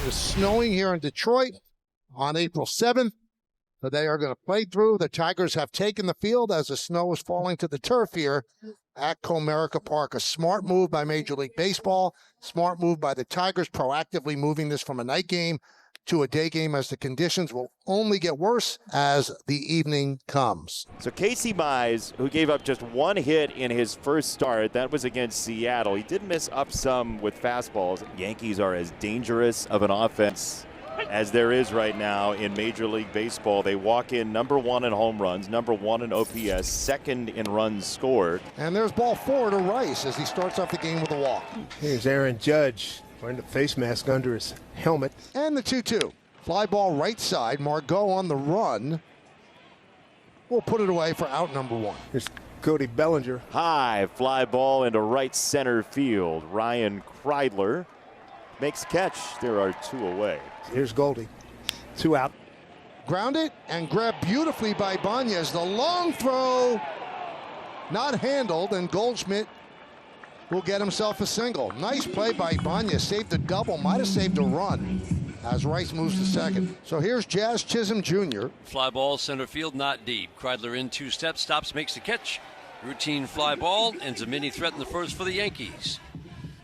It was snowing here in Detroit on April 7th. So they are going to play through. The Tigers have taken the field as the snow is falling to the turf here at Comerica Park. A smart move by Major League Baseball. Smart move by the Tigers, proactively moving this from a night game to a day game, as the conditions will only get worse as the evening comes. So Casey Mize, who gave up just one hit in his first start, that was against Seattle. He did miss up some with fastballs. Yankees are as dangerous of an offense as there is right now in Major League Baseball. They walk in number 1 in home runs, number 1 in OPS, second in runs scored. And there's ball 4 to Rice as he starts off the game with a walk. Here's Aaron Judge wearing the face mask under his helmet. And the 2-2. Fly ball right side. Margot on the run. We'll put it away for out number 1. Here's Cody Bellinger. High fly ball into right center field. Ryan Kreidler makes catch. There are 2 away. Here's Goldie. 2 out. Grounded and grabbed beautifully by Ibanez. The long throw not handled, and Goldschmidt will get himself a single. Nice play by Ibanez. Saved a double. Might have saved a run as Rice moves to second. So here's Jazz Chisholm Jr. Fly ball center field, not deep. Kreidler in 2 steps, stops, makes the catch. Routine fly ball, ends a mini threat in the first for the Yankees.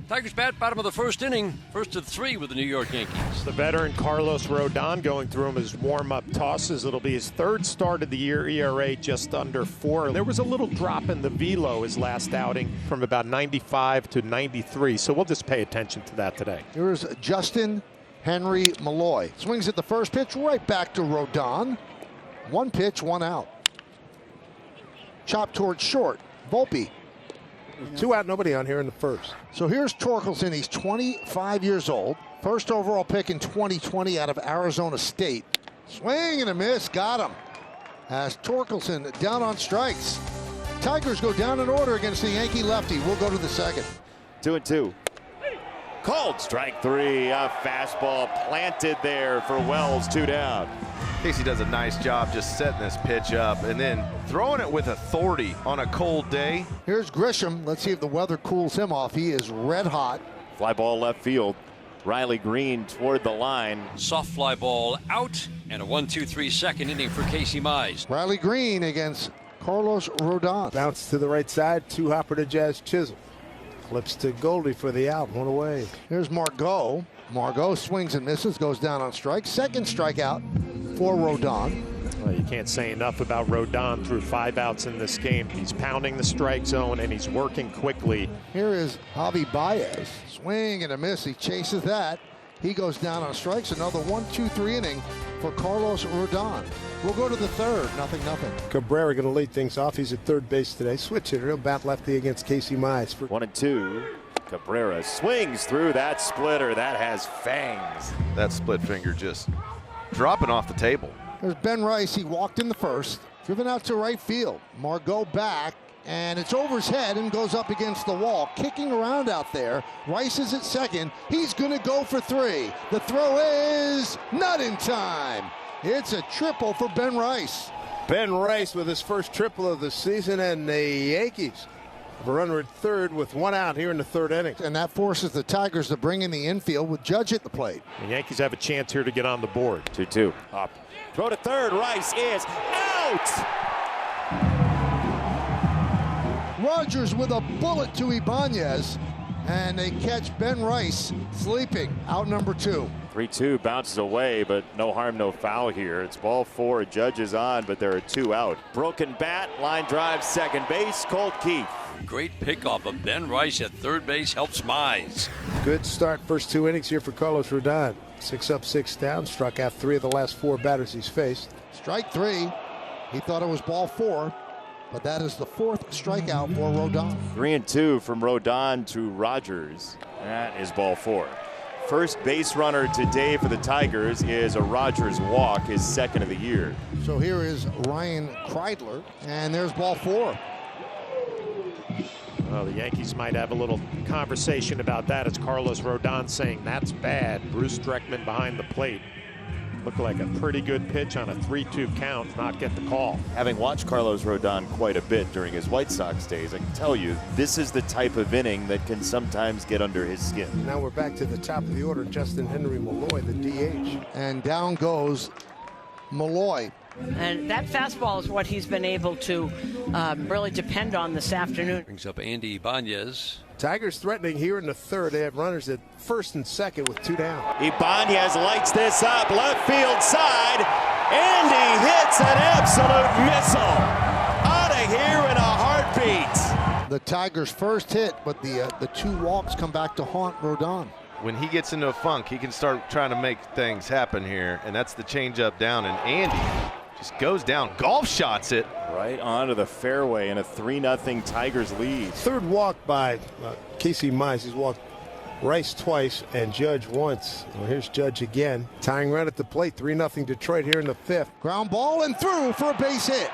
Tigers bat, bottom of the first inning, first of 3 with the New York Yankees. The veteran Carlos Rodon going through him his warm-up tosses. It'll be his 3rd start of the year, ERA just under 4. There was a little drop in the velo his last outing from about 95 to 93, so we'll just pay attention to that today. Here's Justin Henry Malloy. Swings at the first pitch, right back to Rodon. 1 pitch, 1 out. Chop towards short. Volpe. 2 out, nobody on here in the first. So here's Torkelson. He's 25 years old. First overall pick in 2020 out of Arizona State. Swing and a miss. Got him. As Torkelson down on strikes. Tigers go down in order against the Yankee lefty. We'll go to the second. 2-2. Called strike 3. A fastball planted there for Wells. 2 down. Casey does a nice job just setting this pitch up and then throwing it with authority on a cold day. Here's Grisham. Let's see if the weather cools him off. He is red hot. Fly ball left field. Riley Green toward the line. Soft fly ball out, and a 1-2-3 second inning for Casey Mize. Riley Green against Carlos Rodon. Bounce to the right side, 2 hopper to Jazz Chisholm. Flips to Goldie for the out, 1 away. Here's Margot. Margot swings and misses, goes down on strike. Second strikeout for Rodon. Well, you can't say enough about Rodon through 5 outs in this game. He's pounding the strike zone and he's working quickly. Here is Javi Baez. Swing and a miss. He chases that. He goes down on strikes. Another 1-2-3 inning for Carlos Rodon. We'll go to the third. 0-0. Cabrera going to lead things off. He's at third base today. Switch hitter. He'll bat lefty against Casey Mize. 1-2. Cabrera swings through that splitter. That has fangs. That split finger just dropping off the table. There's Ben Rice. He walked in the first. Driven out to right field. Margot back. And it's over his head and goes up against the wall. Kicking around out there. Rice is at second. He's going to go for 3. The throw is not in time. It's a triple for Ben Rice. Ben Rice with his first triple of the season, and the Yankees have a runner at third with 1 out here in the 3rd inning. And that forces the Tigers to bring in the infield with Judge at the plate. The Yankees have a chance here to get on the board. 2-2. Up. Throw to third. Rice is out. Rogers with a bullet to Ibanez. And they catch Ben Rice sleeping. Out number 2. 3-2 bounces away, but no harm, no foul here. It's ball 4. Judge is on, but there are 2 out. Broken bat, line drive, second base. Colt Keith. Great pickoff of Ben Rice at third base helps Mize. Good start, first 2 innings here for Carlos Rodon. 6 up, 6 down. Struck out 3 of the last 4 batters he's faced. Strike 3. He thought it was ball 4. But that is the 4th strikeout for Rodon. 3-2 from Rodon to Rogers. That is ball 4. First base runner today for the Tigers is a Rogers walk, his 2nd of the year. So here is Ryan Kreidler, and there's ball 4. Well, the Yankees might have a little conversation about that. It's Carlos Rodon saying that's bad. Bruce Dreckman behind the plate. Looked like a pretty good pitch on a 3-2 count, not get the call. Having watched Carlos Rodon quite a bit during his White Sox days, I can tell you this is the type of inning that can sometimes get under his skin. Now we're back to the top of the order. Justin Henry Malloy, the DH. And down goes Malloy. And that fastball is what he's been able to really depend on this afternoon. Brings up Andy Ibanez. Tigers threatening here in the third. They have runners at first and second with 2 down. Ibanez lights this up, left field side, and he hits an absolute missile. Out of here in a heartbeat. The Tigers' first hit, but the 2 walks come back to haunt Rodon. When he gets into a funk, he can start trying to make things happen here, and that's the changeup down, and Andy just goes down, golf shots it. Right onto the fairway in a 3-0 Tigers lead. Third walk by Casey Mize. He's walked Rice twice and Judge once. Well, here's Judge again. Tying run at the plate. 3-0 Detroit here in the 5th. Ground ball and through for a base hit.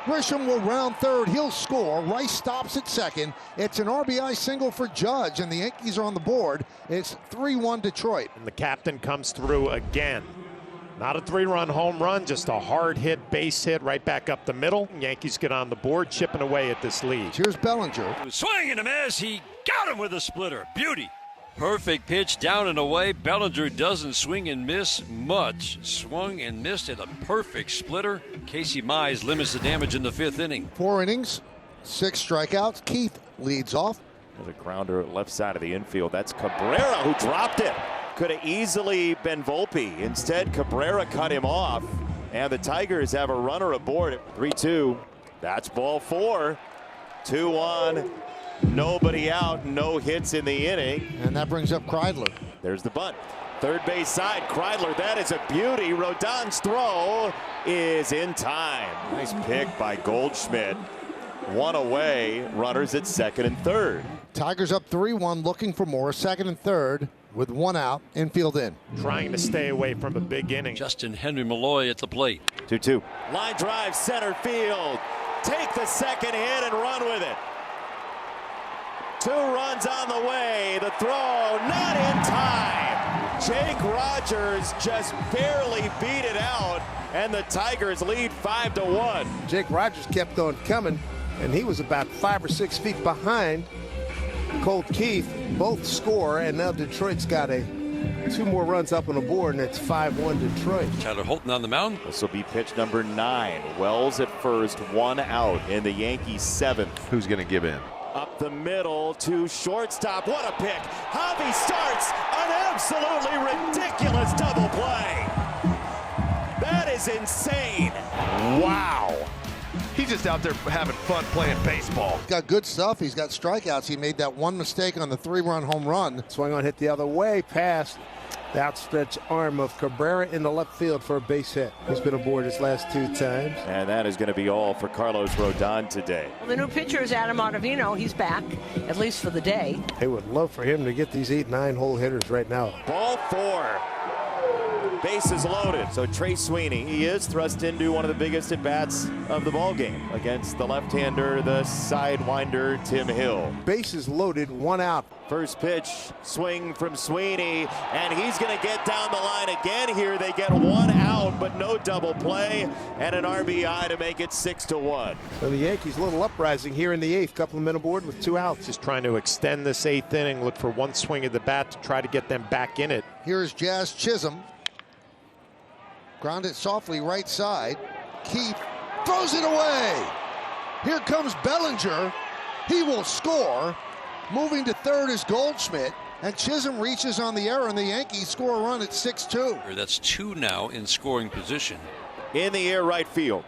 Grisham will round third. He'll score. Rice stops at second. It's an RBI single for Judge, and the Yankees are on the board. It's 3-1 Detroit. And the captain comes through again. Not a 3-run home run, just a hard hit, base hit right back up the middle. Yankees get on the board, chipping away at this lead. Here's Bellinger. Swing and a miss. He got him with a splitter. Beauty. Perfect pitch down and away. Bellinger doesn't swing and miss much. Swung and missed at a perfect splitter. Casey Mize limits the damage in the 5th inning. 4 innings, 6 strikeouts. Keith leads off. There's a grounder left side of the infield. That's Cabrera who dropped it. Could have easily been Volpe. Instead, Cabrera cut him off. And the Tigers have a runner aboard at 3-2. That's ball 4. 2-1. Nobody out. No hits in the inning. And that brings up Kreidler. There's the bunt. Third base side. Kreidler. That is a beauty. Rodon's throw is in time. Nice pick by Goldschmidt. 1 away. Runners at second and third. Tigers up 3-1, looking for more. Second and third with 1 out. Infield in. Trying to stay away from a big inning. Justin Henry Malloy at the plate. 2-2. Line drive, center field. Take the second hit and run with it. 2 runs on the way. The throw not in time. Jake Rogers just barely beat it out, and the Tigers lead 5-1. Jake Rogers kept on coming, and he was about 5 or 6 feet behind Colt Keith. Both score, and now Detroit's got 2 more runs up on the board, and it's 5-1 Detroit. Tyler Holton on the mound. This will be pitch number 9. Wells at first, 1 out in the Yankees 7th. Who's going to give in? Up the middle to shortstop. What a pick. Javi starts an absolutely ridiculous double play. That is insane. Wow. He's just out there having fun playing baseball. He's got good stuff. He's got strikeouts. He made that 1 mistake on the 3-run home run. Swung on, hit the other way, past the outstretched arm of Cabrera in the left field for a base hit. He's been aboard his last 2 times. And that is going to be all for Carlos Rodon today. Well, the new pitcher is Adam Ottavino. He's back, at least for the day. They would love for him to get these 8-9 hole hitters right now. Ball 4. Bases loaded. So Trey Sweeney, he is thrust into one of the biggest at-bats of the ball game against the left-hander, the sidewinder, Tim Hill. Bases loaded, 1 out. First pitch, swing from Sweeney, and he's going to get down the line again here. They get 1 out, but no double play, and an RBI to make it 6-1. So the Yankees, a little uprising here in the 8th. Couple of men aboard with 2 outs. Just trying to extend this 8th inning, look for 1 swing of the bat to try to get them back in it. Here's Jazz Chisholm. Ground it softly right side. Keith throws it away. Here comes Bellinger. He will score. Moving to third is Goldschmidt. And Chisholm reaches on the error, and the Yankees score a run at 6-2. That's 2 now in scoring position. In the air right field.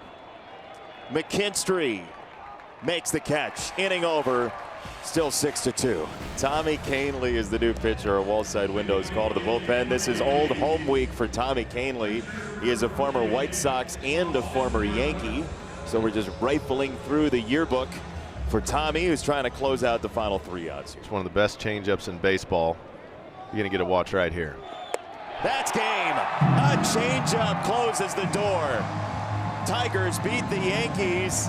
McKinstry makes the catch. Inning over. Still 6-2. Tommy Kahnle is the new pitcher. A Wallside Windows call to the bullpen. This is old home week for Tommy Kahnle. He is a former White Sox and a former Yankee. So we're just rifling through the yearbook for Tommy, who's trying to close out the final 3 outs. It's one of the best changeups in baseball. You're going to get a watch right here. That's game. A changeup closes the door. Tigers beat the Yankees,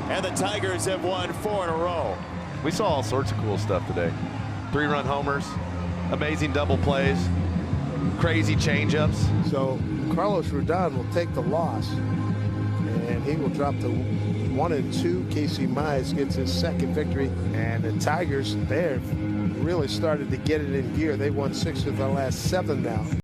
and the Tigers have won 4 in a row. We saw all sorts of cool stuff today. 3-run homers, amazing double plays. crazy changeups. So Carlos Rodon will take the loss, and he will drop to 1-2. Casey Mize gets his second victory, and the Tigers, they've really started to get it in gear. They won 6 of their last 7 now.